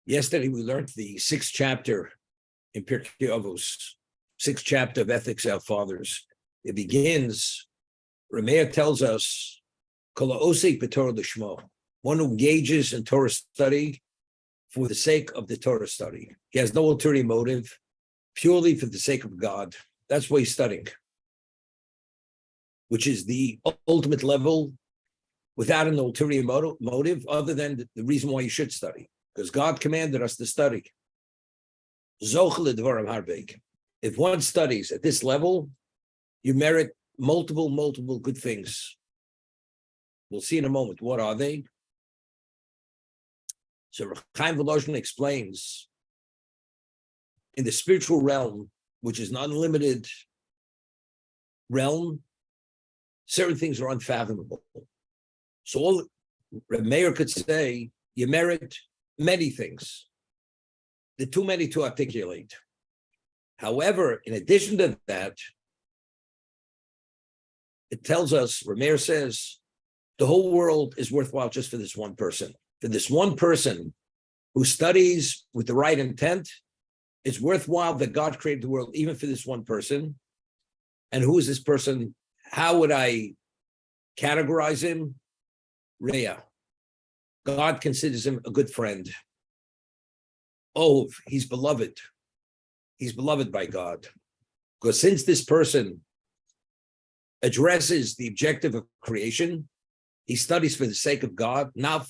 Yesterday, we learned the 6th chapter in Pirkei Avos, 6th chapter of Ethics Our Fathers. It begins, Rameir tells us, Kol ha'osek b'Torah l'shmo, one who engages in Torah study for the sake of the Torah study. He has no ulterior motive, purely for the sake of God. That's why he's studying, which is the ultimate level without an ulterior motive other than the reason why you should study. Because God commanded us to study. If one studies at this level, you merit multiple good things. We'll see in a moment. What are they? So Chaim Volozhin explains, in the spiritual realm, which is an unlimited realm, certain things are unfathomable. So all Reb Meir could say, you merit many things. They're too many to articulate. However, in addition to that, it tells us, Reb Meir says, the whole world is worthwhile just for this one person. For this one person who studies with the right intent, it's worthwhile that God created the world, even for this one person. And who is this person? How would I categorize him? Reah. God considers him a good friend. Oh, he's beloved. He's beloved by God. Because since this person addresses the objective of creation, he studies for the sake of God, not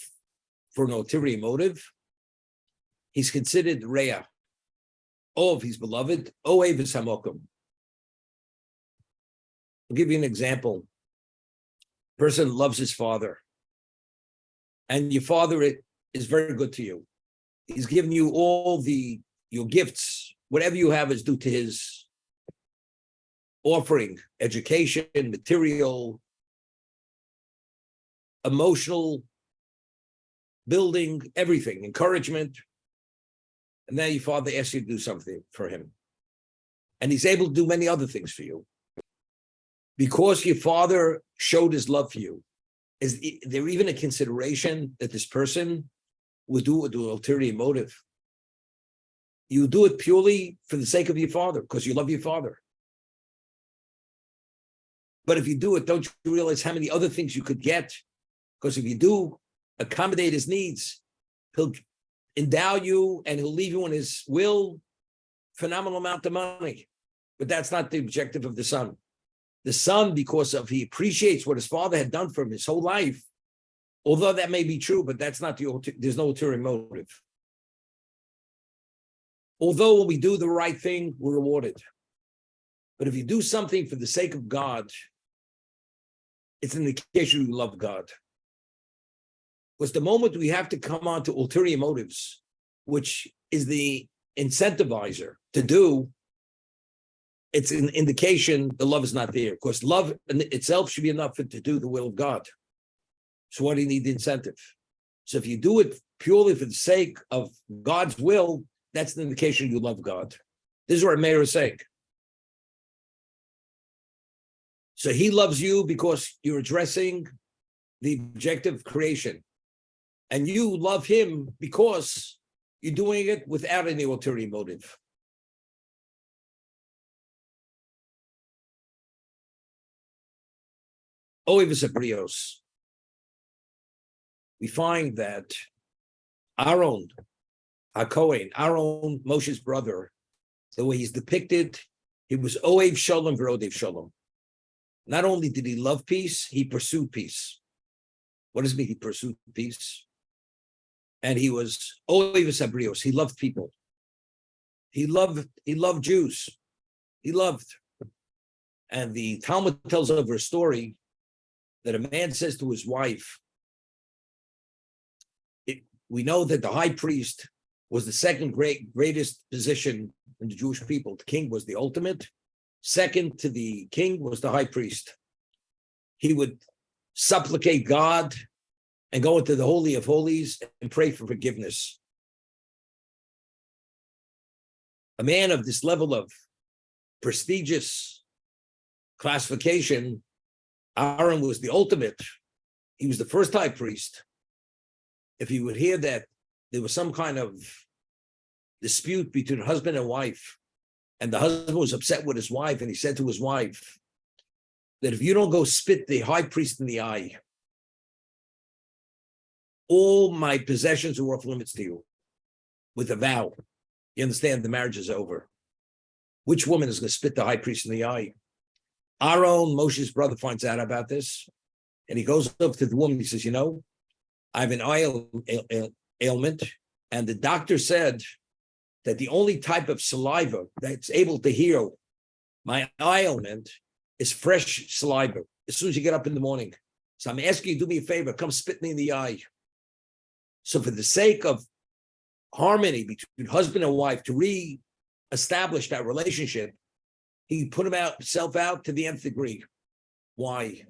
for an ulterior motive, he's considered Reah. Oh, if he's beloved, Ohev Hamokum. I'll give you an example. Person loves his father, and your father is very good to you. He's given you all your gifts. Whatever you have is due to his offering, education, material, emotional, building, everything, encouragement. And then your father asks you to do something for him. And he's able to do many other things for you. Because your father showed his love for you, is there even a consideration that this person would do it with an ulterior motive? You do it purely for the sake of your father, because you love your father. But if you do it, don't you realize how many other things you could get? Because if you do accommodate his needs, he'll endow you and he'll leave you in his will phenomenal amount of money. But that's not the objective of the son. The son, because he appreciates what his father had done for him his whole life, although that may be true, but that's not there's no ulterior motive. Although when we do the right thing, we're rewarded. But if you do something for the sake of God, it's an indication you love God. Because the moment we have to come on to ulterior motives, which is the incentivizer to do, it's an indication the love is not there. Because love in itself should be enough to do the will of God. So why do you need the incentive? So if you do it purely for the sake of God's will, that's an indication you love God. This is what Meir is saying. So he loves you because you're addressing the objective of creation. And you love him because you're doing it without any ulterior motive. Ohev Habrios. We find that Aaron HaKohen, Aaron, Moshe's brother, the way he's depicted, he was Ohev Shalom v'Rodev Shalom. Not only did he love peace, he pursued peace. What does it mean he pursued peace? And he was Ohev Habrios. He loved people. He loved Jews. He loved. And the Talmud tells over a story that a man says to his wife, we know that the high priest was the second greatest position in the Jewish people. The king was the ultimate. Second to the king was the high priest. He would supplicate God and go into the Holy of Holies and pray for forgiveness. A man of this level of prestigious classification, Aaron was the ultimate. He was the first high priest. If he would hear that there was some kind of dispute between husband and wife, and the husband was upset with his wife, and he said to his wife that if you don't go spit the high priest in the eye, all my possessions are off limits to you, with a vow. You understand, the marriage is over. Which woman is going to spit the high priest in the eye? Aaron, Moshe's brother, finds out about this, and he goes up to the woman. He says, I have an eye ailment, and the doctor said that the only type of saliva that's able to heal my eye ailment is fresh saliva as soon as you get up in the morning. So I'm asking you, do me a favor, come spit me in the eye. So for the sake of harmony between husband and wife, to re-establish that relationship, he put himself out to the nth degree. Why?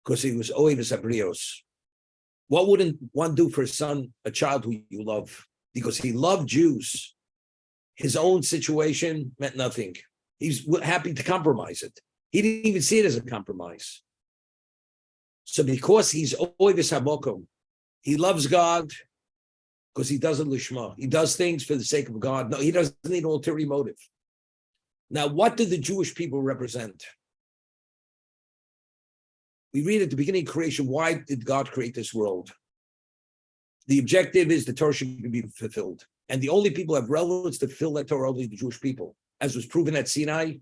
Because he was oevis abrios. What wouldn't one do for a son, a child who you love? Because he loved Jews. His own situation meant nothing. He's happy to compromise it. He didn't even see it as a compromise. So because he's oevis hamokom, he loves God because he does it lishma. He does things for the sake of God. No, he doesn't need an ulterior motive. Now, what do the Jewish people represent? We read at the beginning of creation, why did God create this world? The objective is the Torah should be fulfilled. And the only people who have relevance to fulfill that Torah are only the Jewish people. As was proven at Sinai,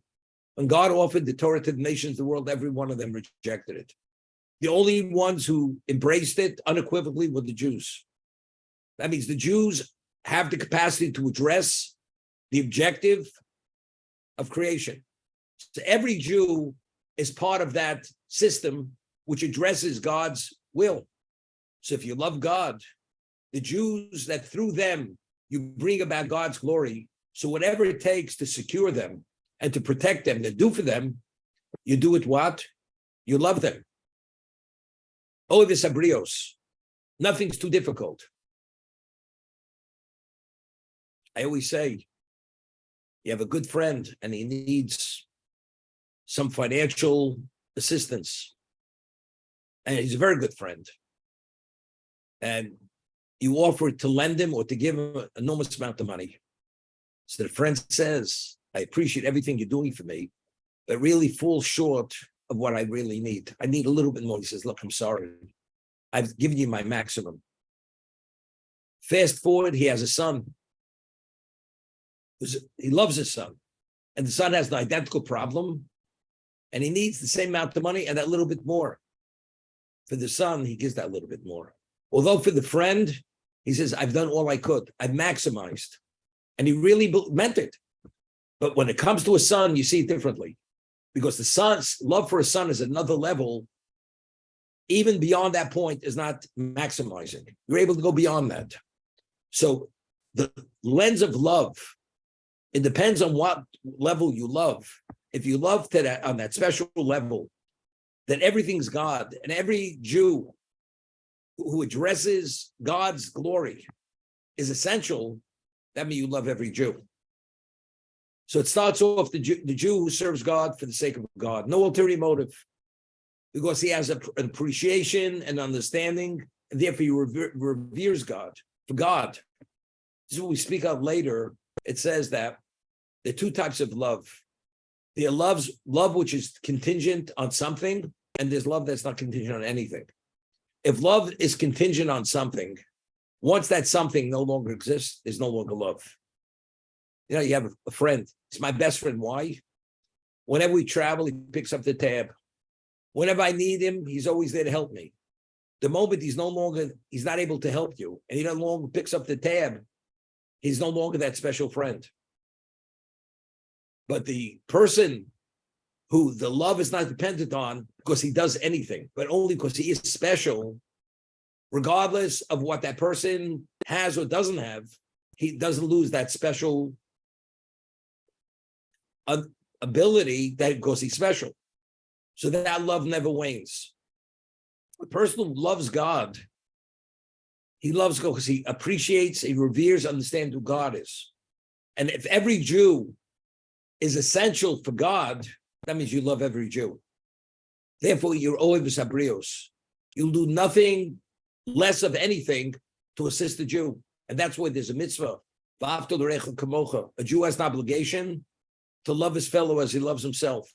when God offered the Torah to the nations of the world, every one of them rejected it. The only ones who embraced it unequivocally were the Jews. That means the Jews have the capacity to address the objective of creation. So every Jew is part of that system which addresses God's will. So if you love God, the Jews, that through them you bring about God's glory, so whatever it takes to secure them and to protect them, to do for them, you do it what? You love them. Oevis abrios. Nothing's too difficult. I always say, you have a good friend and he needs some financial assistance. And he's a very good friend. And you offer to lend him or to give him an enormous amount of money. So the friend says, I appreciate everything you're doing for me, but really falls short of what I really need. I need a little bit more. He says, look, I'm sorry. I've given you my maximum. Fast forward, he has a son. He loves his son. And the son has an identical problem. And he needs the same amount of money and that little bit more. For the son, he gives that little bit more. Although for the friend, he says, I've done all I could. I've maximized. And he really meant it. But when it comes to a son, you see it differently. Because the son's love for a son is another level. Even beyond that point is not maximizing. You're able to go beyond that. So the lens of love, it depends on what level you love. If you love to that, on that special level, then everything's God. And every Jew who addresses God's glory is essential. That means you love every Jew. So it starts off the Jew who serves God for the sake of God. No ulterior motive. Because he has an appreciation and understanding, and therefore he reveres God for God. This is what we speak of later. It says that there are two types of love. There's love which is contingent on something, and there's love that's not contingent on anything. If love is contingent on something, once that something no longer exists, there's no longer love. You know, you have a friend. He's my best friend. Why? Whenever we travel, he picks up the tab. Whenever I need him, he's always there to help me. The moment he's not able to help you, and he no longer picks up the tab, he's no longer that special friend. But the person who the love is not dependent on because he does anything, but only because he is special, regardless of what that person has or doesn't have, he doesn't lose that special ability that because he's special. So that love never wanes. The person who loves God, he loves God because he appreciates, he reveres, understands who God is. And if every Jew is essential for God, that means you love every Jew. Therefore, you're oevis habrios. You'll do nothing less of anything to assist the Jew. And that's why there's a mitzvah A Jew has an obligation to love his fellow as he loves himself,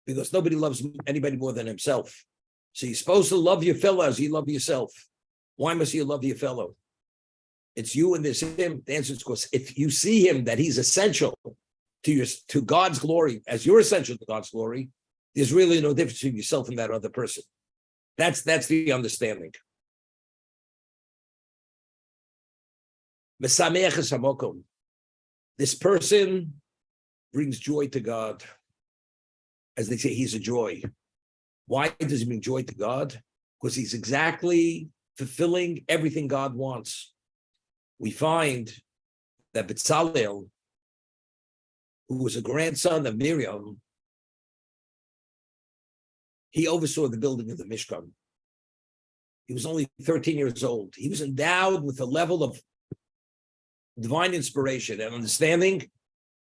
because nobody loves anybody more than himself. So you're supposed to love your fellow as you love yourself. Why must you love your fellow? It's you and there's him. The answer is because if you see him that he's essential to God's glory, as you're essential to God's glory, there's really no difference between yourself and that other person. That's the understanding. This person brings joy to God. As they say, he's a joy. Why does he bring joy to God? Because he's exactly fulfilling everything God wants. We find that Bezalel, who was a grandson of Miriam, he oversaw the building of the Mishkan. He was only 13 years old. He was endowed with a level of divine inspiration and understanding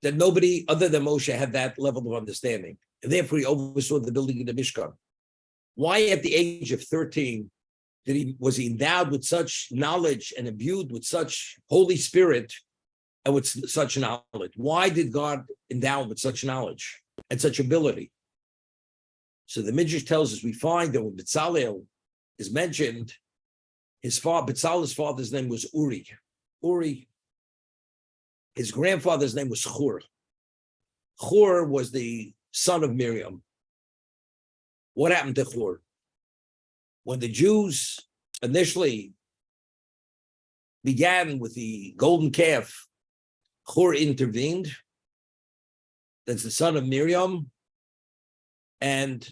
that nobody other than Moshe had that level of understanding. And therefore, he oversaw the building of the Mishkan. Why at the age of 13 was he endowed with such knowledge and imbued with such Holy Spirit and with such knowledge? Why did God endow him with such knowledge and such ability? So the Minchas tells us, we find that when Bezalel is mentioned, Bezalel's father's name was Uri. His grandfather's name was Hur. Hur was the son of Miriam. What happened to Hur? When the Jews initially began with the golden calf, Hur intervened. That's the son of Miriam. And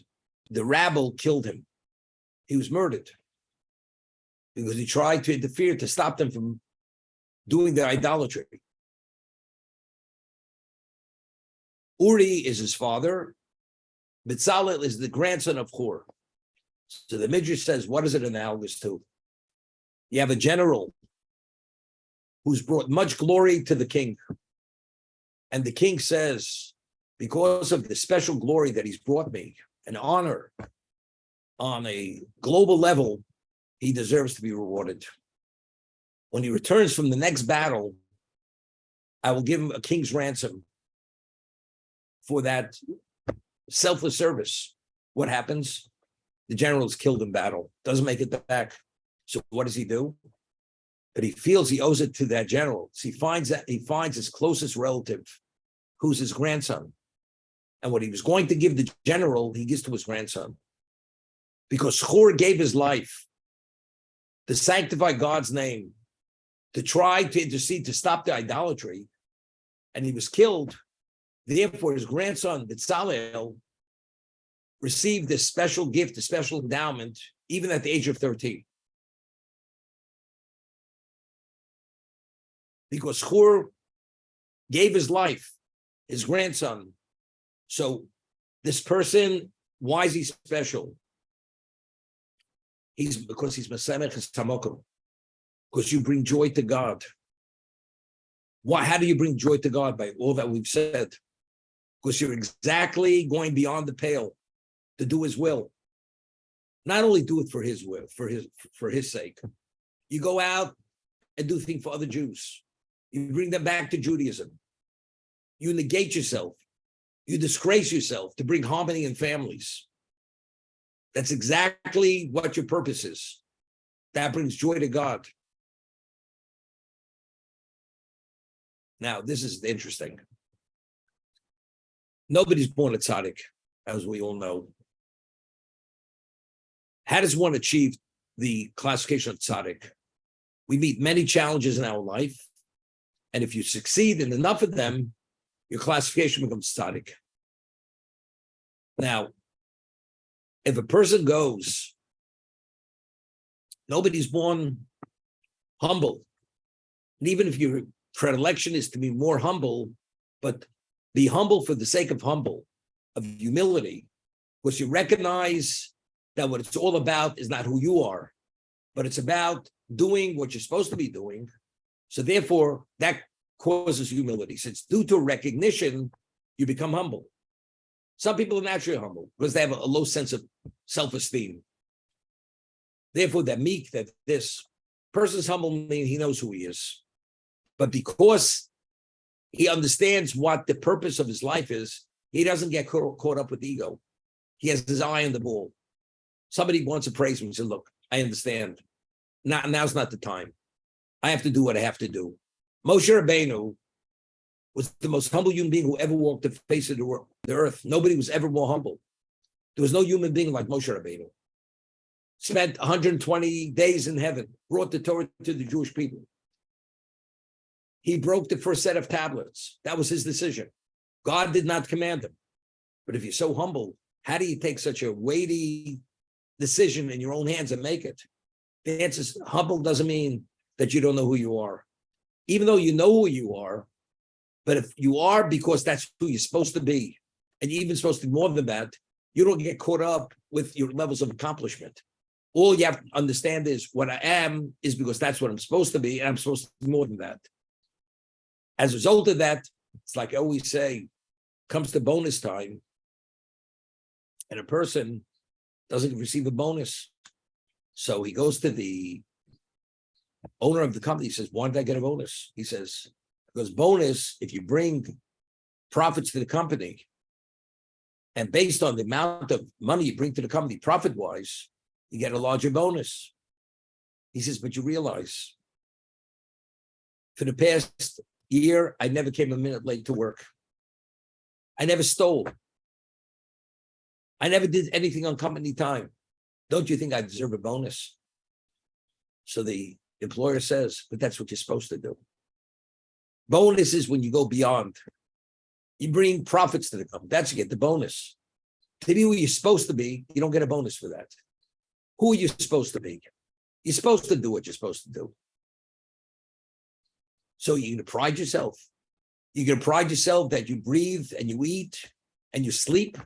the rabble killed him. He was murdered because he tried to interfere to stop them from doing their idolatry. Uri is his father. Bezalel is the grandson of Hur. So the Midrash says, what is it analogous to? You have a general who's brought much glory to the king. And the king says, because of the special glory that he's brought me, an honor on a global level, he deserves to be rewarded. When he returns from the next battle, I will give him a king's ransom for that selfless service. What happens? The general is killed in battle, doesn't make it back. So what does he do? But he feels he owes it to that general. So he finds his closest relative, who's his grandson. And what he was going to give the general, he gives to his grandson. Because Hur gave his life to sanctify God's name, to try to intercede, to stop the idolatry, and he was killed. Therefore, his grandson, Bezalel, received this special gift, a special endowment, even at the age of 13. Because Hur gave his life, his grandson. So this why is he special? Because he's Mesamech Tamokum. Because you bring joy to God. Why? How do you bring joy to God? By all that we've said. Because you're exactly going beyond the pale to do his will. Not only do it for his will, for his sake. You go out and do things for other Jews. You bring them back to Judaism. You negate yourself. You disgrace yourself to bring harmony in families. That's exactly what your purpose is. That brings joy to God. Now, this is interesting. Nobody's born a tzaddik, as we all know. How does one achieve the classification of tzaddik? We meet many challenges in our life, and if you succeed in enough of them, your classification becomes tzaddik. Now, if a person goes, nobody's born humble. And even if your predilection is to be more humble, but be humble for the sake of humility, because you recognize that what it's all about is not who you are, but it's about doing what you're supposed to be doing. So therefore, that causes humility. Since due to recognition, you become humble. Some people are naturally humble because they have a low sense of self-esteem. Therefore, that this person's humble means he knows who he is. But because he understands what the purpose of his life is, he doesn't get caught up with ego. He has his eye on the ball. Somebody wants to praise him. He said, look, I understand. Now's not the time. I have to do what I have to do. Moshe Rabbeinu was the most humble human being who ever walked the face of the earth. Nobody was ever more humble. There was no human being like Moshe Rabbeinu. Spent 120 days in heaven, brought the Torah to the Jewish people. He broke the first set of tablets. That was his decision. God did not command him. But if you're so humble, how do you take such a weighty decision in your own hands and make it? The answer is humble doesn't mean that you don't know who you are. Even though you know who you are, but if you are because that's who you're supposed to be, and you're even supposed to be more than that, you don't get caught up with your levels of accomplishment. All you have to understand is what I am is because that's what I'm supposed to be, and I'm supposed to be more than that. As a result of that, it's like I always say, comes to bonus time, and a person doesn't receive a bonus. So he goes to the owner of the company. He says, why did I get a bonus? He says, because bonus, if you bring profits to the company, and based on the amount of money you bring to the company profit-wise, you get a larger bonus. He says, but you realize, for the past year, I never came a minute late to work. I never stole. I never did anything on company time. Don't you think I deserve a bonus? So the employer says, but that's what you're supposed to do. Bonus is when you go beyond. You bring profits to the company. That's you get the bonus. To be who you're supposed to be, you don't get a bonus for that. Who are you supposed to be? You're supposed to do what you're supposed to do. So you're going to pride yourself. You're going to pride yourself that you breathe and you eat and you sleep.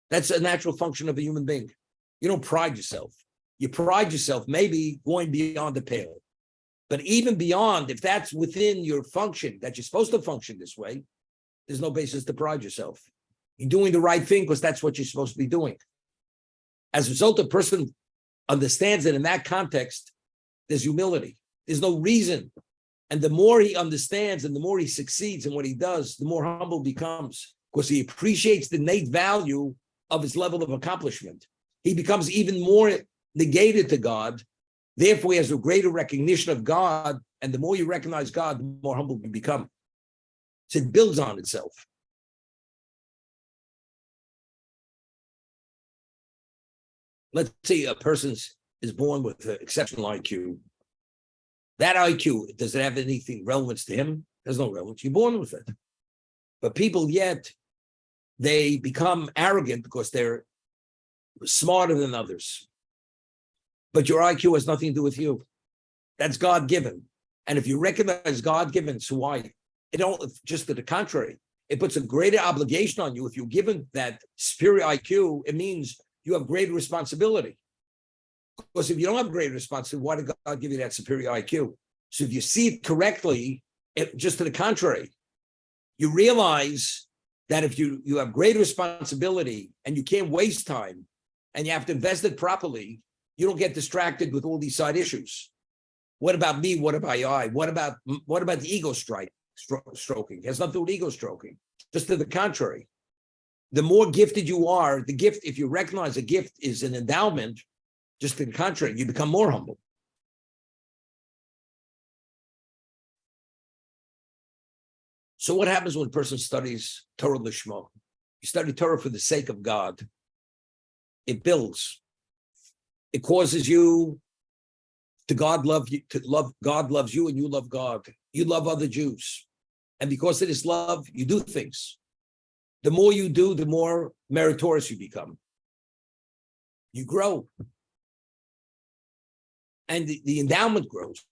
That's a natural function of a human being. You don't pride yourself. You pride yourself maybe going beyond the pale. But even beyond, if that's within your function, that you're supposed to function this way, there's no basis to pride yourself. You're doing the right thing because that's what you're supposed to be doing. As a result, a person understands that in that context, there's humility. There's no reason. And the more he understands and the more he succeeds in what he does, the more humble he becomes because he appreciates the innate value of his level of accomplishment. He becomes even more negated to God. Therefore, he has a greater recognition of God. And the more you recognize God, the more humble you become. So it builds on itself. Let's say a person is born with an exceptional IQ. That IQ, does it have anything relevance to him? There's no relevance. You're born with it. But people yet, they become arrogant because they're smarter than others. But your IQ has nothing to do with you. That's God-given. And if you recognize God-given, so why? It don't, just to the contrary, it puts a greater obligation on you. If you're given that superior IQ, it means you have greater responsibility. Because if you don't have greater responsibility, why did God give you that superior IQ? So if you see it correctly, just to the contrary, you realize that if you have greater responsibility and you can't waste time and you have to invest it properly, you don't get distracted with all these side issues. What about me? What about I? What about the ego stroking? It has nothing to do with ego stroking. Just to the contrary. The more gifted you are, the gift, if you recognize a gift is an endowment, just to the contrary, you become more humble. So what happens when a person studies Torah Lishma? You study Torah for the sake of God. It builds. It causes you to God love God loves you and you love God. You love other Jews. And because of this love, you do things. The more you do, the more meritorious you become. You grow. And the endowment grows.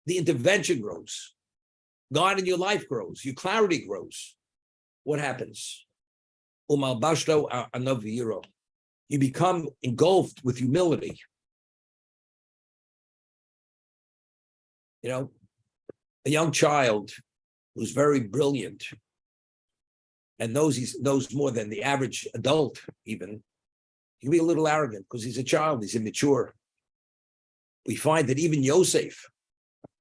The intervention grows. God in your life grows. Your clarity grows. What happens? You become engulfed with humility. You know, a young child who's very brilliant and knows more than the average adult even, he can be a little arrogant because he's a child, he's immature. We find that even Yosef,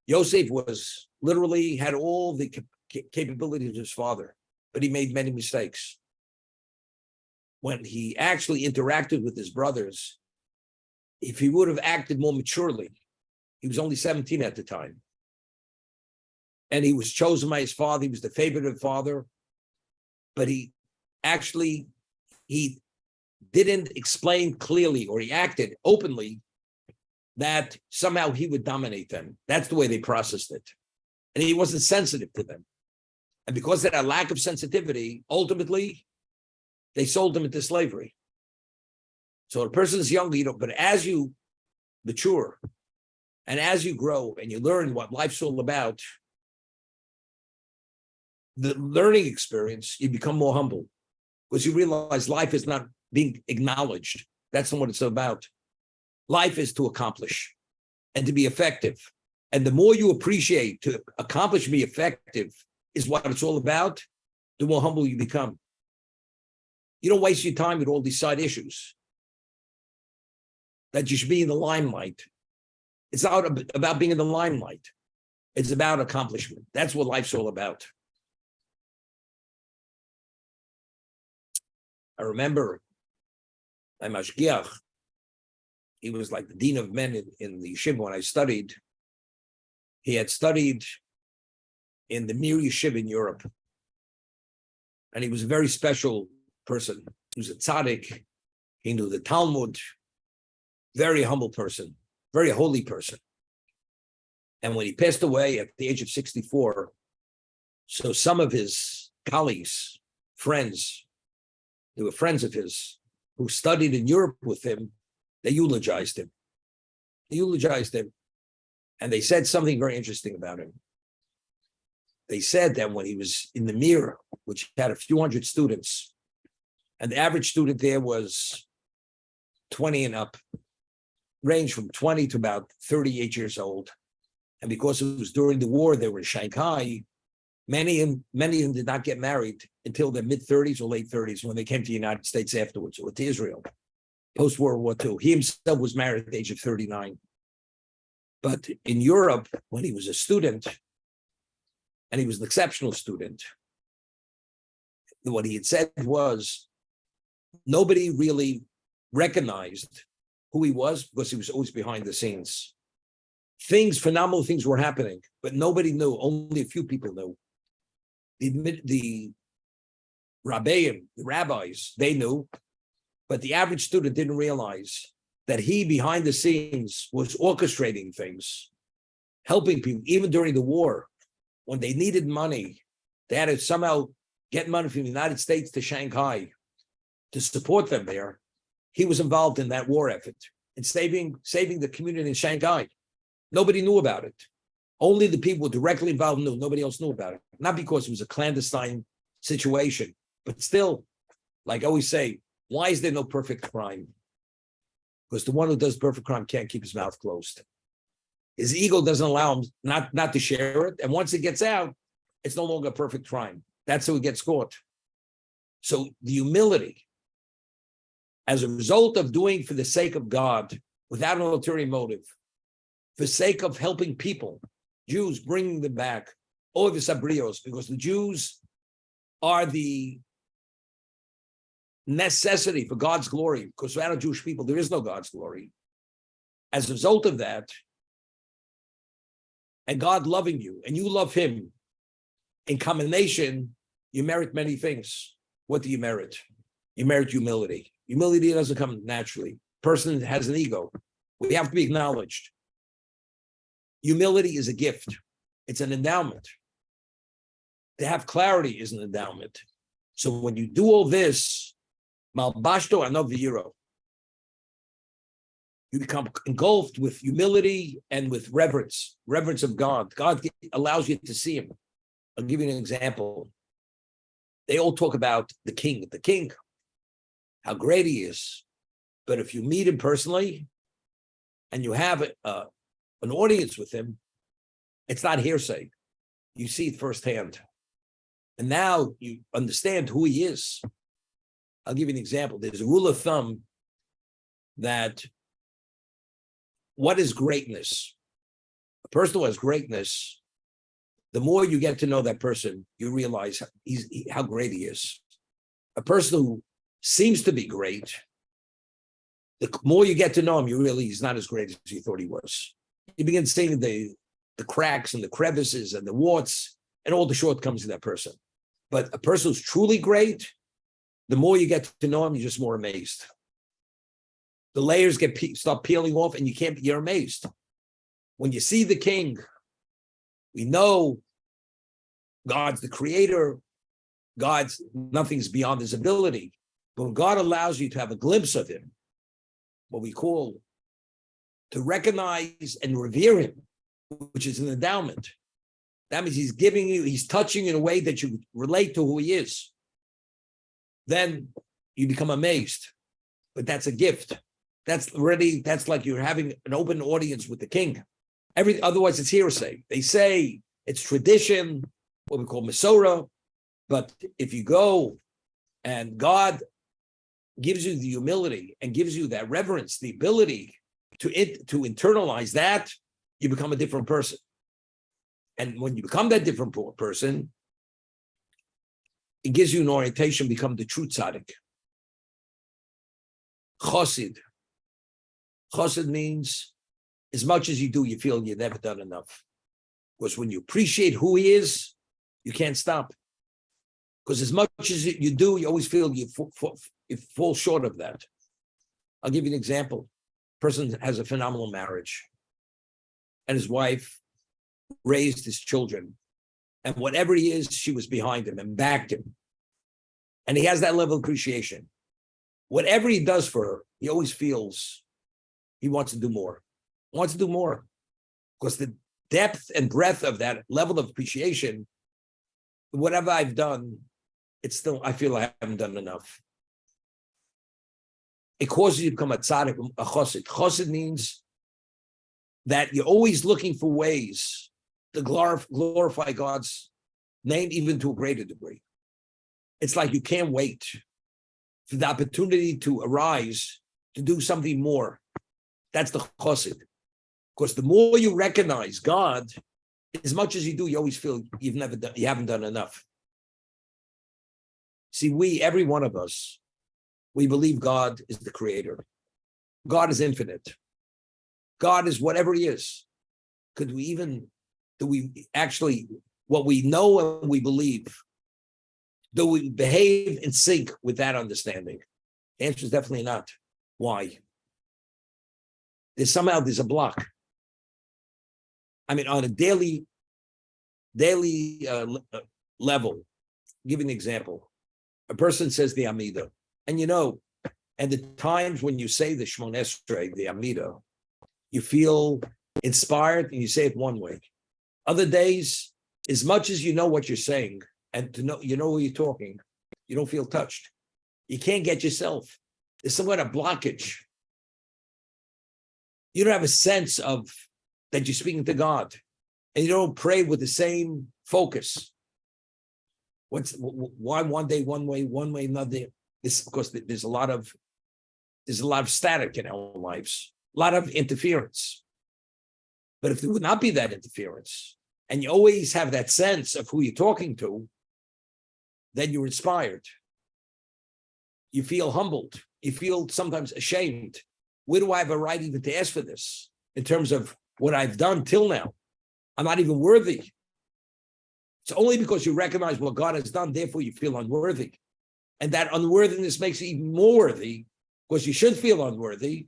Yosef was literally had all the capabilities of his father, but he made many mistakes. When he actually interacted with his brothers, if he would have acted more maturely, he was only 17 at the time. And he was chosen by his father. He was the favorite of the father. But he didn't explain clearly, or he acted openly that somehow he would dominate them. That's the way they processed it. And he wasn't sensitive to them. And because of that lack of sensitivity, ultimately, they sold him into slavery. So a person is younger, but as you mature and as you grow and you learn what life's all about, the learning experience, you become more humble because you realize life is not being acknowledged. That's not what it's about. Life is to accomplish and to be effective. And the more you appreciate to accomplish and be effective is what it's all about, the more humble you become. You don't waste your time with all these side issues that you should be in the limelight. It's not about being in the limelight. It's about accomplishment. That's what life's all about. I remember my mashgiach, he was like the dean of men in the yeshiva when I studied. He had studied in the Mir Yeshiva in Europe. And he was a very special person. He was a tzaddik. He knew the Talmud. Very humble person, very holy person. And when he passed away at the age of 64, so some of his colleagues, friends, they were friends of his who studied in Europe with him, they eulogized him. They eulogized him. And they said something very interesting about him. They said that when he was in the Mir, which had a few hundred students, and the average student there was 20 and up, ranged from 20 to about 38 years old. And because it was during the war, they were in Shanghai. Many of them did not get married until their mid-30s or late 30s when they came to the United States afterwards, or to Israel, post-World War II. He himself was married at the age of 39. But in Europe, when he was a student, and he was an exceptional student, what he had said was, nobody really recognized who he was because he was always behind the scenes. Phenomenal things were happening, but nobody knew. Only a few people knew. The rabbeim, the rabbis, they knew, but the average student didn't realize that he, behind the scenes, was orchestrating things, helping people, even during the war, when they needed money. They had to somehow get money from the United States to Shanghai to support them there. He was involved in that war effort and saving the community in Shanghai. Nobody knew about it. Only the people directly involved knew. Nobody else knew about it. Not because it was a clandestine situation, but still, like I always say, why is there no perfect crime? Because the one who does perfect crime can't keep his mouth closed. His ego doesn't allow him not to share it. And once it gets out, it's no longer a perfect crime. That's how he gets caught. So the humility, as a result of doing for the sake of God, without an ulterior motive, for the sake of helping people, Jews, bringing them back, oivis abrios, because the Jews are the necessity for God's glory, because without Jewish people, there is no God's glory. As a result of that, and God loving you, and you love him, in combination, you merit many things. What do you merit? You merit humility. Humility doesn't come naturally. Person has an ego. We have to be acknowledged. Humility is a gift. It's an endowment. To have clarity is an endowment. So when you do all this, malbashto anoviro, you become engulfed with humility and with reverence of God. God allows you to see him. I'll give you an example. They all talk about the king, how great he is. But if you meet him personally and you have an audience with him, it's not hearsay. You see it firsthand. And now you understand who he is. I'll give you an example. There's a rule of thumb that what is greatness? A person who has greatness, the more you get to know that person, you realize how great he is. A person who seems to be great, the more you get to know him, you realize he's not as great as you thought he was. You begin seeing the cracks and the crevices and the warts and all the shortcomings of that person. But a person who's truly great, the more you get to know him, you're just more amazed. The layers start peeling off, and you're amazed. When you see the king, we know God's the creator. Nothing's beyond his ability. But when God allows you to have a glimpse of him, what we call to recognize and revere him, which is an endowment. That means he's touching you in a way that you relate to who he is. Then you become amazed. But that's a gift. That's like you're having an open audience with the king. Otherwise it's hearsay. They say it's tradition, what we call Masorah. But if you go and God gives you the humility and gives you that reverence, the ability to internalize that, you become a different person. And when you become that different person, it gives you an orientation, become the true tzaddik. Chosid. Chosid means as much as you do, you feel you've never done enough. Because when you appreciate who he is, you can't stop. Because as much as you do, you always feel you fall short of that. I'll give you an example. A person has a phenomenal marriage, and his wife raised his children. And whatever he is, she was behind him and backed him. And he has that level of appreciation. Whatever he does for her, he always feels he wants to do more. Wants to do more. Because the depth and breadth of that level of appreciation, whatever I've done, I feel I haven't done enough. It causes you to become a tzaddik, a chosid. Chosid means that you're always looking for ways to glorify God's name, even to a greater degree. It's like you can't wait for the opportunity to arise to do something more. That's the chosid. Because the more you recognize God, as much as you do, you always feel you haven't done enough. See, every one of us, we believe God is the creator. God is infinite. God is whatever he is. Do we actually, what we know and we believe, do we behave in sync with that understanding? The answer is definitely not. Why? There's a block. I mean, on a daily level, I'll give you an example. A person says the Amida, and the times when you say the Shmon Esrei, the Amida, you feel inspired and you say it one way. Other days, as much as you know what you're saying and you know who you're talking, you don't feel touched. You can't get yourself. There's some kind of blockage. You don't have a sense of that you're speaking to God, and you don't pray with the same focus. Why one day one way another? It's because there's a lot of static in our lives, a lot of interference. But if there would not be that interference, and you always have that sense of who you're talking to, then you're inspired. You feel humbled. You feel sometimes ashamed. Where do I have a right even to ask for this in terms of what I've done till now? I'm not even worthy. It's only because you recognize what God has done, therefore you feel unworthy. And that unworthiness makes you even more worthy, because you should feel unworthy,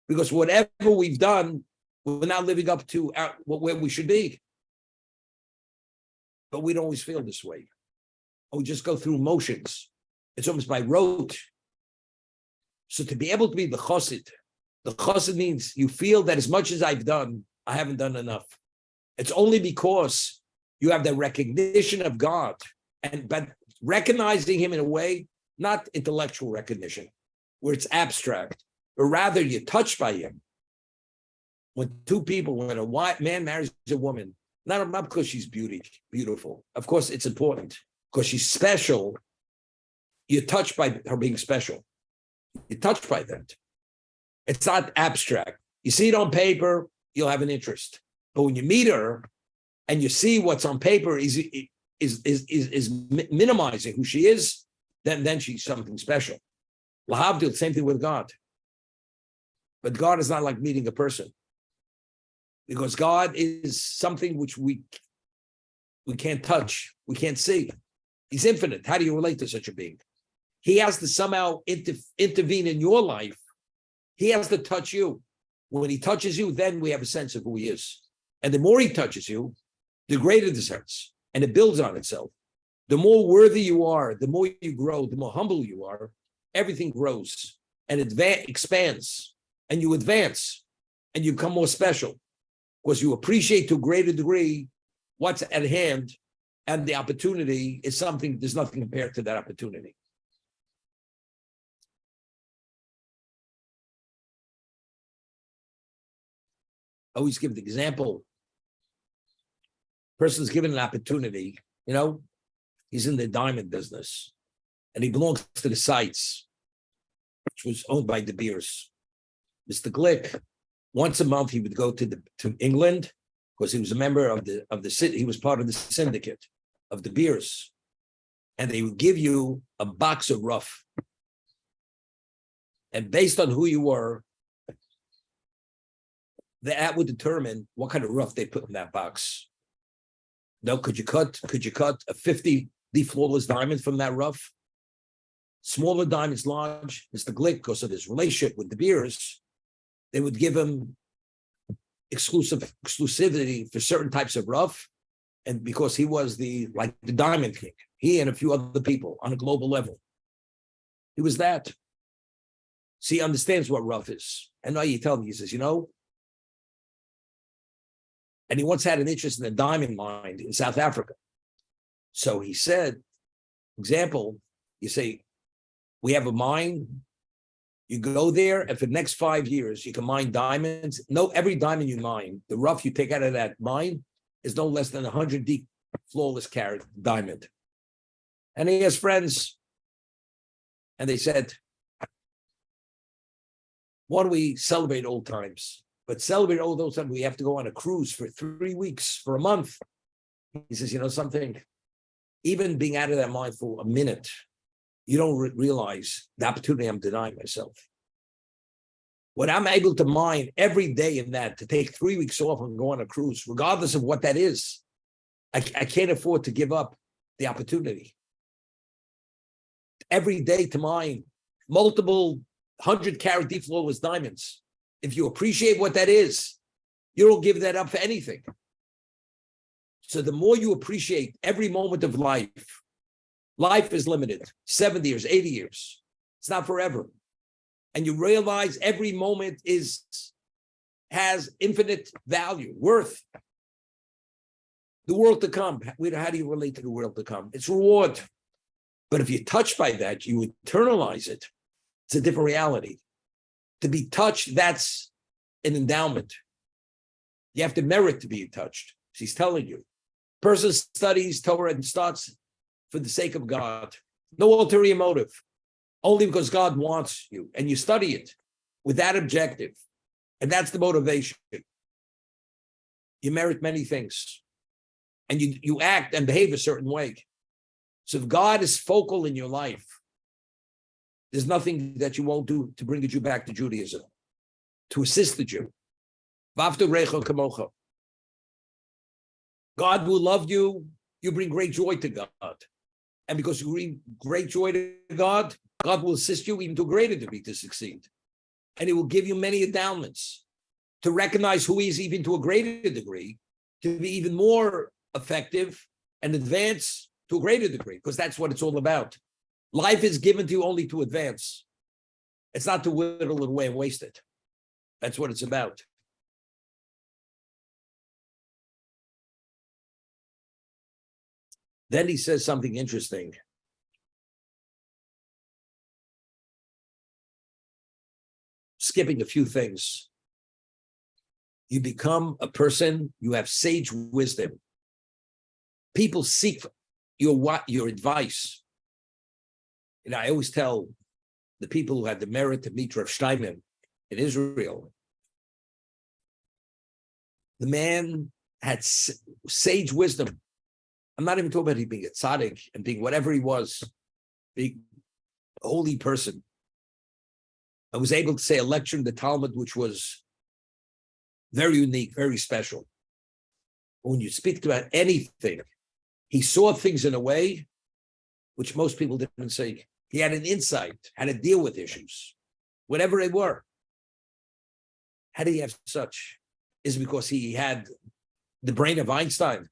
because whatever we've done, we're not living up to where we should be. But we don't always feel this way. We just go through motions. It's almost by rote. So to be able to be the chosid means you feel that as much as I've done, I haven't done enough. It's only because you have the recognition of God, but recognizing him in a way, not intellectual recognition, where it's abstract, but rather you're touched by him. When a white man marries a woman, not because she's beautiful. Of course, it's important because she's special. You're touched by her being special. You're touched by that. It's not abstract. You see it on paper, you'll have an interest. But when you meet her and you see what's on paper is minimizing who she is, then she's something special. Lahavdil, same thing with God. But God is not like meeting a person, because God is something which we can't touch, we can't see. He's infinite. How do you relate to such a being? He has to somehow intervene in your life. He has to touch you. When he touches you, then we have a sense of who he is. And the more he touches you, the greater the sense, and it builds on itself. The more worthy you are, the more you grow, the more humble you are, everything grows and expands, and you advance, and you become more special, because you appreciate to a greater degree what's at hand, and the opportunity is something, there's nothing compared to that opportunity. I always give the example. Person's given an opportunity, he's in the diamond business, and he belongs to the sites, which was owned by De Beers. Mr. Glick, once a month he would go to England, because he was a member of the city. He was part of the syndicate of De Beers, and they would give you a box of rough, and based on who you were, that would determine what kind of rough they put in that box. Now, could you cut a 50 flawless diamond from that rough? Smaller diamonds, large. Mr. Glick, because of his relationship with De Beers, they would give him exclusivity for certain types of rough, and because he was the diamond king, he and a few other people on a global level, he was that. So he understands what rough is. And now you tell me, he says, and he once had an interest in a diamond mine in South Africa. So he said, example, you say, we have a mine, you go there, and for the next 5 years, you can mine diamonds. No, every diamond you mine, the rough you take out of that mine is no less than 100 deep, flawless carat diamond. And he has friends, and they said, why don't we celebrate old times? But celebrate all those times, we have to go on a cruise for 3 weeks, for a month. He says, something, even being out of that mine for a minute, you don't realize the opportunity I'm denying myself. When I'm able to mine every day in that, to take 3 weeks off and go on a cruise, regardless of what that is, I can't afford to give up the opportunity. Every day to mine multiple 100-carat deep flawless diamonds. If you appreciate what that is, you don't give that up for anything. So the more you appreciate every moment of life is limited, 70 years, 80 years. It's not forever. And you realize every moment has infinite value, worth. The world to come, how do you relate to the world to come? It's reward. But if you're touched by that, you internalize it. It's a different reality. To be touched, that's an endowment. You have to merit to be touched. She's telling you. Person studies Torah and starts for the sake of God. No ulterior motive. Only because God wants you. And you study it with that objective. And that's the motivation. You merit many things. And you act and behave a certain way. So if God is focal in your life, there's nothing that you won't do to bring the Jew back to Judaism, to assist the Jew. God will love you. You bring great joy to God. And because you bring great joy to God, God will assist you even to a greater degree to succeed. And he will give you many endowments to recognize who he is even to a greater degree, to be even more effective and advance to a greater degree, because that's what it's all about. Life is given to you only to advance. It's not to whittle it away and waste it. That's what it's about. Then he says something interesting. Skipping a few things. You become a person, you have sage wisdom. People seek your advice. I always tell the people who had the merit to meet Rav Steinman in Israel, the man had sage wisdom. I'm not even talking about him being a tzaddik and being whatever he was, being a holy person. I was able to say a lecture in the Talmud, which was very unique, very special. When you speak about anything, he saw things in a way which most people didn't see. He had an insight, how to deal with issues, whatever they were. How did he have such? Is it because he had the brain of Einstein?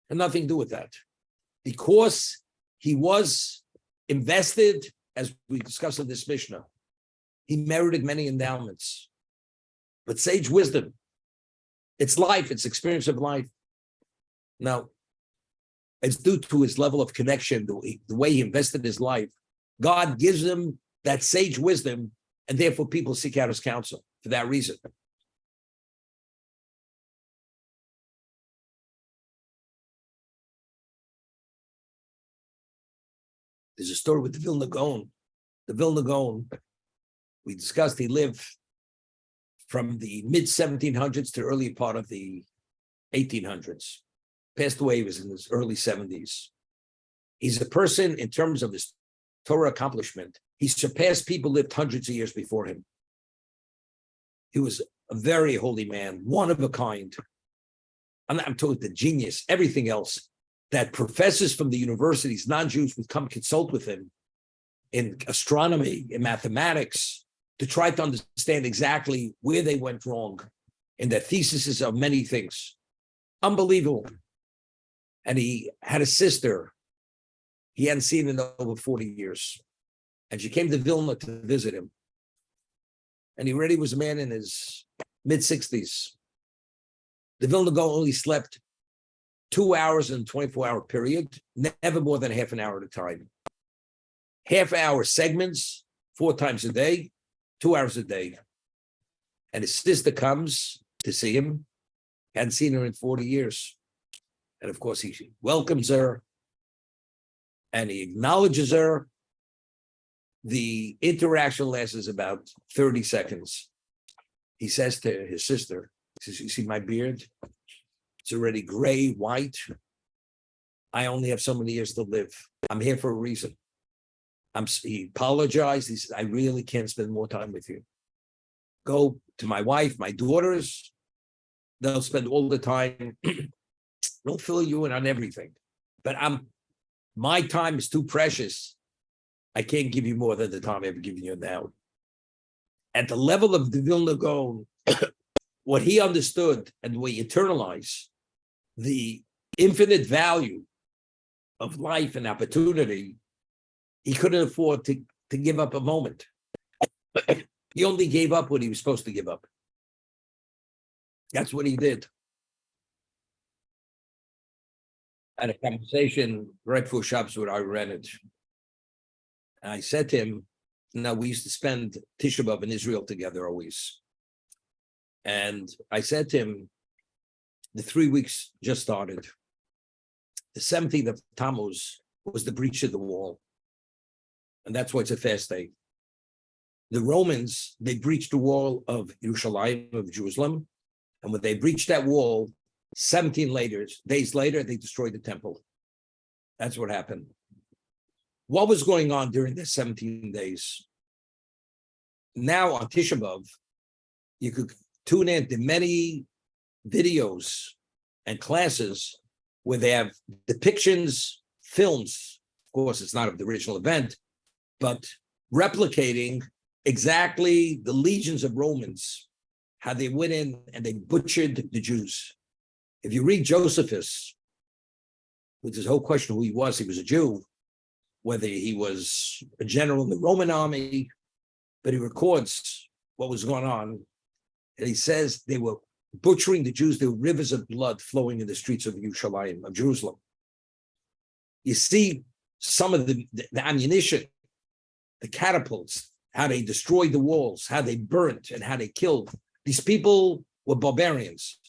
Had nothing to do with that. Because he was invested, as we discussed in this Mishnah, he merited many endowments. But sage wisdom, it's life, it's experience of life. Now, it's due to his level of connection, the way he invested his life. God gives him that sage wisdom, and therefore people seek out his counsel for that reason. There's a story with the Vilna Gaon. The Vilna Gaon, we discussed, he lived from the mid-1700s to early part of the 1800s. Passed away, he was in his early 70s. He's a person, in terms of his Torah accomplishment, he surpassed people lived hundreds of years before him. He was a very holy man, one of a kind. I'm talking the genius, everything else. That professors from the universities, non-Jews, would come consult with him in astronomy, in mathematics, to try to understand exactly where they went wrong in their theses of many things. Unbelievable. And he had a sister he hadn't seen in over 40 years. And she came to Vilna to visit him. And he already was a man in his mid-60s. The Vilna Gaon only slept 2 hours in a 24-hour period, never more than half an hour at a time. Half-hour segments, 4 times a day, 2 hours a day. And his sister comes to see him, hadn't seen her in 40 years. And of course, he welcomes her and he acknowledges her. The interaction lasts about 30 seconds. He says to his sister, he says, "You see my beard? It's already gray, white. I only have so many years to live. I'm here for a reason." He apologized. He said, "I really can't spend more time with you. Go to my wife, my daughters. They'll spend all the time. They'll fill you in on everything. But my time is too precious. I can't give you more than the time I've given you now." At the level of the Vilna Gaon, what he understood and the way he internalized the infinite value of life and opportunity, he couldn't afford to give up a moment. He only gave up what he was supposed to give up. That's what he did. I had a conversation right before Shabbos with our Rennet. And I said to him, we used to spend Tisha B'Av in Israel together always. And I said to him, the 3 weeks just started. The 17th of Tammuz was the breach of the wall. And that's why it's a fast day. The Romans, they breached the wall of Yerushalayim, of Jerusalem. And when they breached that wall, 17 days later, they destroyed the temple. That's what happened. What was going on during the 17 days? Now on Tisha B'Av, you could tune in to many videos and classes where they have depictions, films. Of course, it's not of the original event, but replicating exactly the legions of Romans, how they went in and they butchered the Jews. If you read Josephus, with his whole question who he was a Jew, whether he was a general in the Roman army, but he records what was going on. And he says they were butchering the Jews. There were rivers of blood flowing in the streets of Yerushalayim, of Jerusalem. You see some of the ammunition, the catapults, how they destroyed the walls, how they burnt and how they killed. These people were barbarians.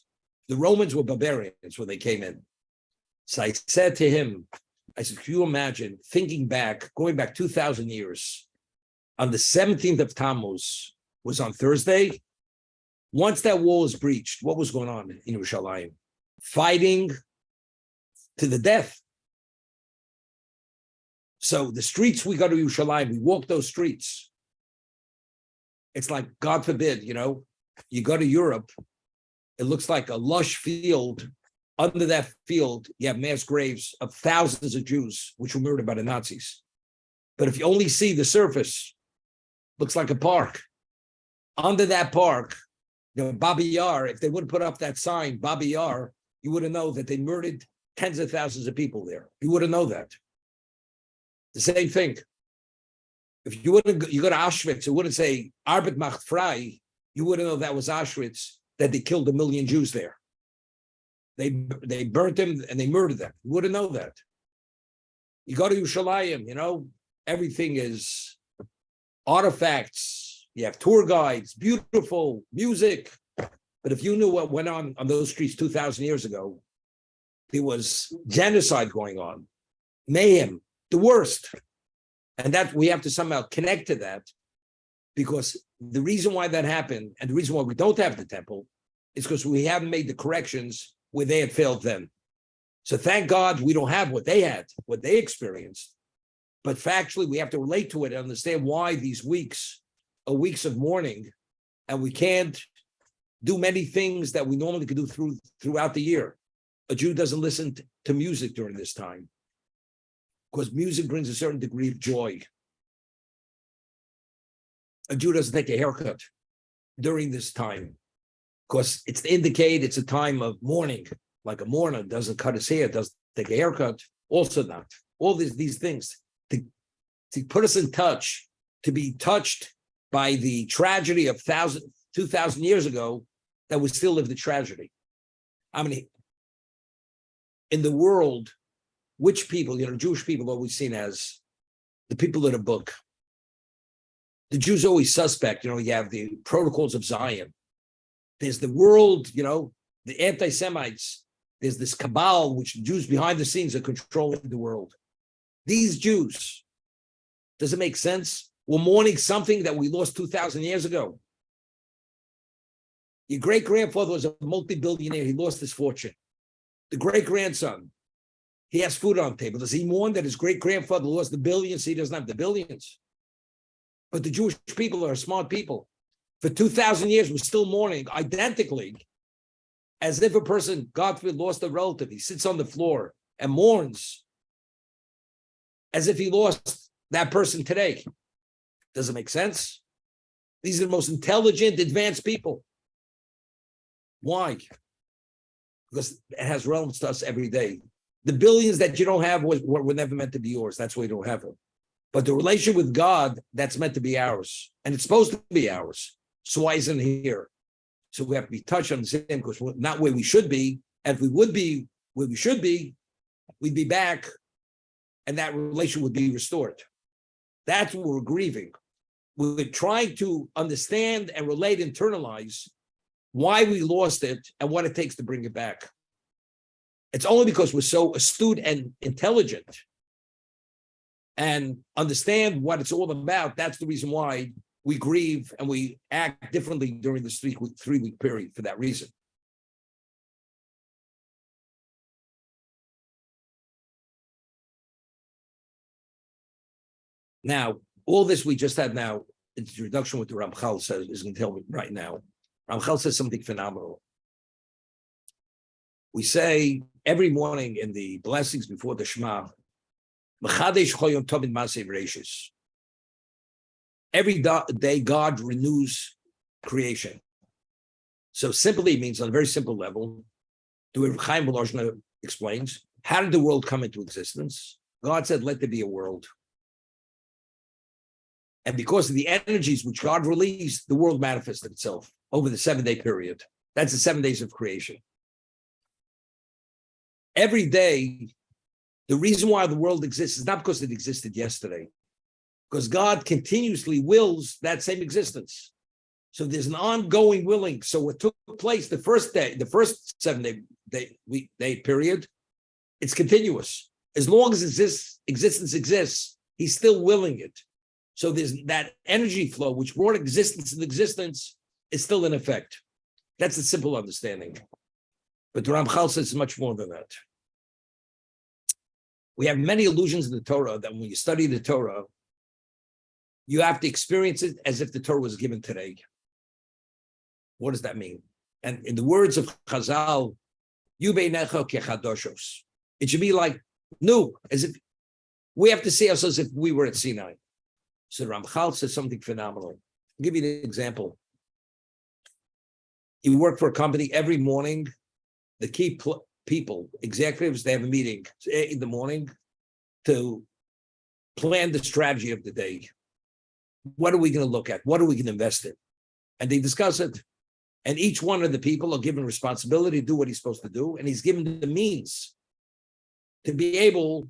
The Romans were barbarians when they came in. So I said to him, I said, can you imagine thinking back, going back 2,000 years, on the 17th of Tammuz was on Thursday. Once that wall is breached, what was going on in Yerushalayim? fighting to the death. So the streets we go to Yerushalayim, we walk those streets. It's like, God forbid, you go to Europe, it looks like a lush field. Under that field, you have mass graves of thousands of Jews, which were murdered by the Nazis. But if you only see the surface, looks like a park. Under that park, Babi Yar, if they wouldn't put up that sign, Babi Yar, you wouldn't know that they murdered tens of thousands of people there. You wouldn't know that. The same thing. If you go to Auschwitz, it wouldn't say Arbeit macht frei. You wouldn't know that was Auschwitz, that they killed 1 million Jews there. They burnt them and they murdered them. You wouldn't know that. You go to Yerushalayim, everything is artifacts. You have tour guides, beautiful music. But if you knew what went on those streets 2,000 years ago, there was genocide going on, mayhem, the worst. And that we have to somehow connect to that, because the reason why that happened and the reason why we don't have the temple is because we haven't made the corrections where they had failed then. So thank God we don't have what they had, what they experienced. But factually, we have to relate to it and understand why these weeks are weeks of mourning, and we can't do many things that we normally could do throughout the year. A Jew doesn't listen to music during this time, because music brings a certain degree of joy. A Jew doesn't take a haircut during this time, because it's to indicate it's a time of mourning. Like a mourner doesn't cut his hair, doesn't take a haircut, also not. All these things to put us in touch, to be touched by the tragedy of 2,000 years ago, that we still live the tragedy. I mean, in the world, which people, Jewish people are always seen as the people of the book. The Jews are always suspect, you have the protocols of Zion. There's the world, the anti-Semites. There's this cabal, which the Jews behind the scenes are controlling the world. These Jews, does it make sense? We're mourning something that we lost 2,000 years ago. Your great-grandfather was a multi-billionaire. He lost his fortune. The great-grandson, he has food on the table. Does he mourn that his great-grandfather lost the billions? He doesn't have the billions. But the Jewish people are smart people. For 2,000 years, we're still mourning identically, as if a person, God forbid, lost a relative. He sits on the floor and mourns as if he lost that person today. Does it make sense? These are the most intelligent, advanced people. Why? Because it has relevance to us every day. The billions that you don't have were never meant to be yours. That's why you don't have them. But the relation with God, that's meant to be ours. And it's supposed to be ours. So why isn't it here? So we have to be touched on the same, because we're not where we should be. And if we would be where we should be, we'd be back, and that relation would be restored. That's what we're grieving. We're trying to understand and relate, internalize why we lost it and what it takes to bring it back. It's only because we're so astute and intelligent and understand what it's all about. That's the reason why we grieve and we act differently during this three-week period, for that reason. Now, all this we just had now, introduction with the Ramchal says, is going to tell me right now. Ramchal says something phenomenal. We say every morning in the blessings before the Shema, every day God renews creation. So simply means, on a very simple level, the way Chaim Volozhiner explains, how did the world come into existence? God said, let there be a world. And because of the energies which God released, the world manifested itself over the 7-day period. That's the 7 days of creation. Every day, the reason why the world exists is not because it existed yesterday, because God continuously wills that same existence. So there's an ongoing willing. So what took place the first day, the first 7-day period, it's continuous. As long as existence exists, he's still willing it. So there's that energy flow which brought existence into existence is still in effect. That's a simple understanding. But the Ramchal says it's much more than that. We have many illusions in the Torah that when you study the Torah, you have to experience it as if the Torah was given today. What does that mean? And in the words of Chazal, Yubeinecha kechadoshos. It should be like new, as if we have to see ourselves as if we were at Sinai. So Ramchal says something phenomenal. I'll give you an example. You work for a company every morning. The key people, executives, they have a meeting in the morning to plan the strategy of the day. What are we going to look at? What are we going to invest in? And they discuss it. And each one of the people are given responsibility to do what he's supposed to do. And he's given the means to be able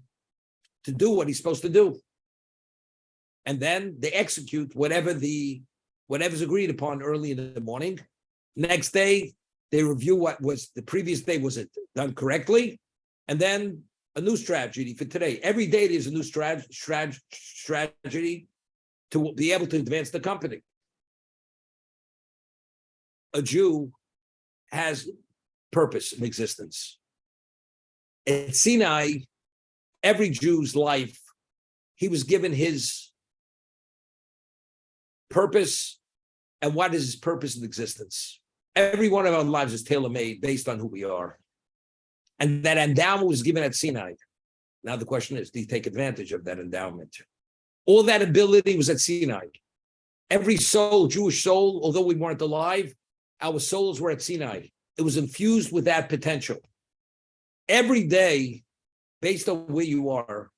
to do what he's supposed to do. And then they execute whatever's agreed upon early in the morning. Next day, they review what was the previous day, was it done correctly? And then a new strategy for today. Every day there's a new strategy to be able to advance the company. A Jew has purpose in existence. At Sinai, every Jew's life, he was given his purpose and what is his purpose in existence. Every one of our lives is tailor-made based on who we are. And that endowment was given at Sinai. Now the question is, do you take advantage of that endowment? All that ability was at Sinai. Every soul, Jewish soul, although we weren't alive, our souls were at Sinai. It was infused with that potential. Every day, based on where you are,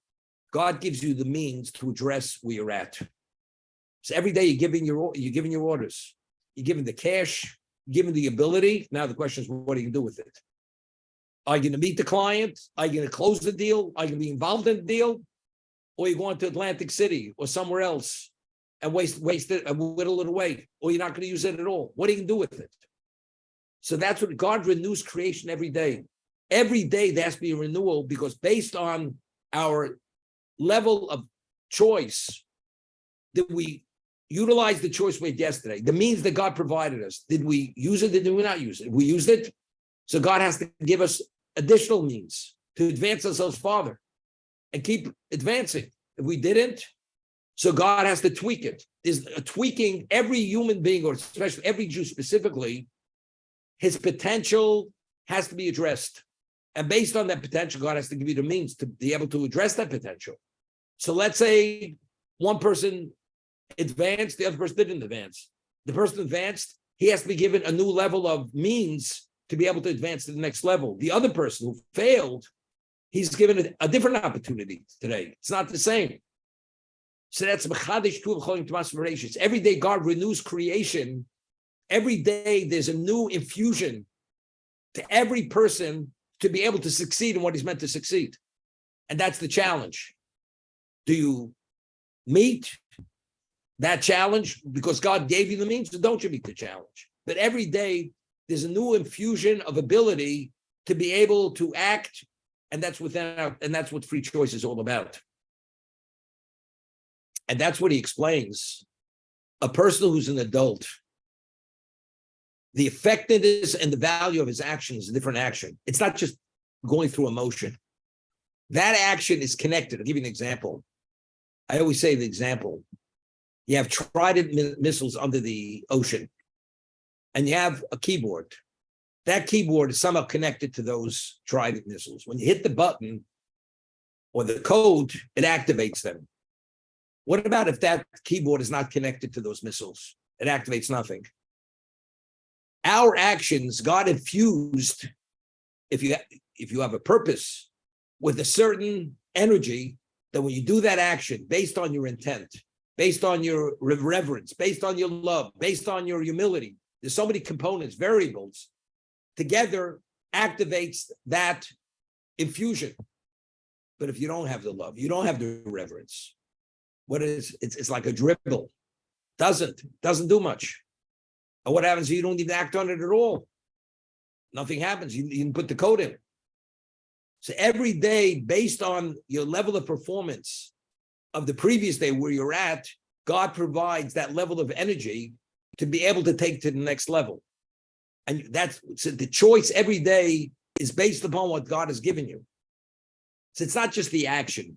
God gives you the means to address where you're at. So every day you're giving your orders. You're giving the cash, given the ability. Now the question is, what are you going to do with it? Are you going to meet the client? Are you going to close the deal? Are you going to be involved in the deal? Or are you going to Atlantic City or somewhere else and waste it and whittle it away? Or you're not going to use it at all? What are you going to do with it? So that's what God renews creation every day. Every day there has to be a renewal, because based on our level of choice, did we utilize the choice we had yesterday? The means that God provided us, did we use it? Did we not use it? We used it. So God has to give us additional means to advance ourselves farther and keep advancing. If we didn't, so God has to tweak it. There's a tweaking. Every human being, or especially every Jew specifically, his potential has to be addressed. And based on that potential, God has to give you the means to be able to address that potential. So let's say one person advanced, the other person didn't advance. The person advanced, he has to be given a new level of means to be able to advance to the next level. The other person who failed, he's given a different opportunity today. It's not the same. So that's every day God renews creation. Every day there's a new infusion to every person to be able to succeed in what he's meant to succeed. And that's the challenge. Do you meet that challenge because God gave you the means, or don't you meet the challenge? But every day there's a new infusion of ability to be able to act, and that's what free choice is all about. And that's what he explains. A person who's an adult, the effectiveness and the value of his action is a different action. It's not just going through emotion. That action is connected. I'll give you an example. I always say the example. You have Trident missiles under the ocean, and you have a keyboard. That keyboard is somehow connected to those Trident missiles. When you hit the button or the code, it activates them. What about if that keyboard is not connected to those missiles? It activates nothing. Our actions, God infused, if you have a purpose with a certain energy, that when you do that action based on your intent, based on your reverence, based on your love, based on your humility, there's so many components, variables, together activates that infusion. But if you don't have the love, you don't have the reverence, it's like a dribble. Doesn't do much. And what happens? You don't even act on it at all. Nothing happens. You can put the code in. So every day, based on your level of performance of the previous day where you're at, God provides that level of energy to be able to take to the next level. And so the choice every day is based upon what God has given you. So it's not just the action.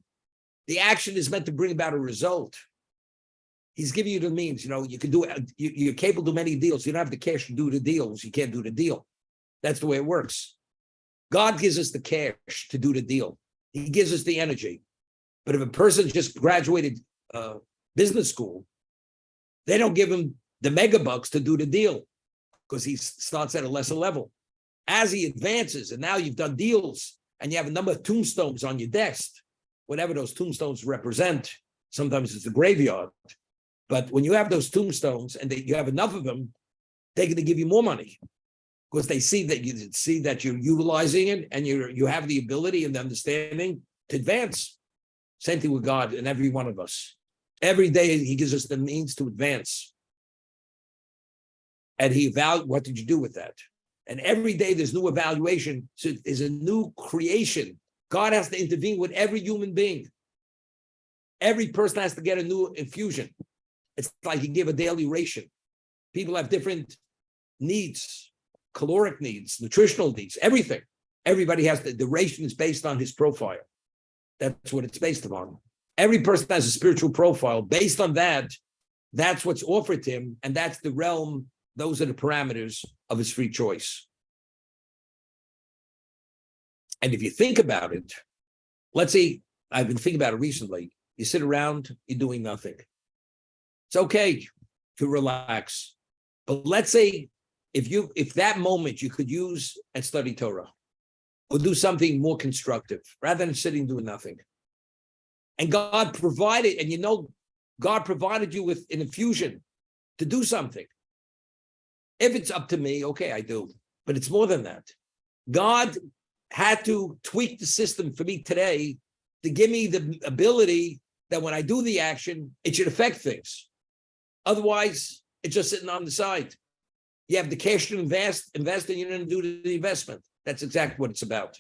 The action is meant to bring about a result. He's giving you the means. You can do it. You're capable to do many deals. You don't have the cash to do the deals. You can't do the deal. That's the way it works. God gives us the cash to do the deal. He gives us the energy. But if a person just graduated business school, they don't give him the megabucks to do the deal because he starts at a lesser level. As he advances, and now you've done deals and you have a number of tombstones on your desk, whatever those tombstones represent, sometimes it's a graveyard. But when you have those tombstones and you have enough of them, they're going to give you more money because they see that you're utilizing it and you have the ability and the understanding to advance. Same thing with God and every one of us. Every day he gives us the means to advance. And he evaluates, what did you do with that? And every day there's new evaluation. So there's a new creation. God has to intervene with every human being. Every person has to get a new infusion. It's like you give a daily ration. People have different needs, caloric needs, nutritional needs, everything. Everybody has the ration is based on his profile. That's what it's based upon. Every person has a spiritual profile. Based on that, that's what's offered to him, and that's the realm. Those are the parameters of his free choice. And if you think about it, let's say, I've been thinking about it recently. You sit around, you're doing nothing. It's okay to relax. But let's say if that moment you could use and study Torah or do something more constructive rather than sitting doing nothing. And God provided, and God provided you with an infusion to do something. If it's up to me, okay, I do. But it's more than that. God had to tweak the system for me today to give me the ability that when I do the action, it should affect things. Otherwise, it's just sitting on the side. You have the cash to invest and you didn't do the investment. That's exactly what it's about.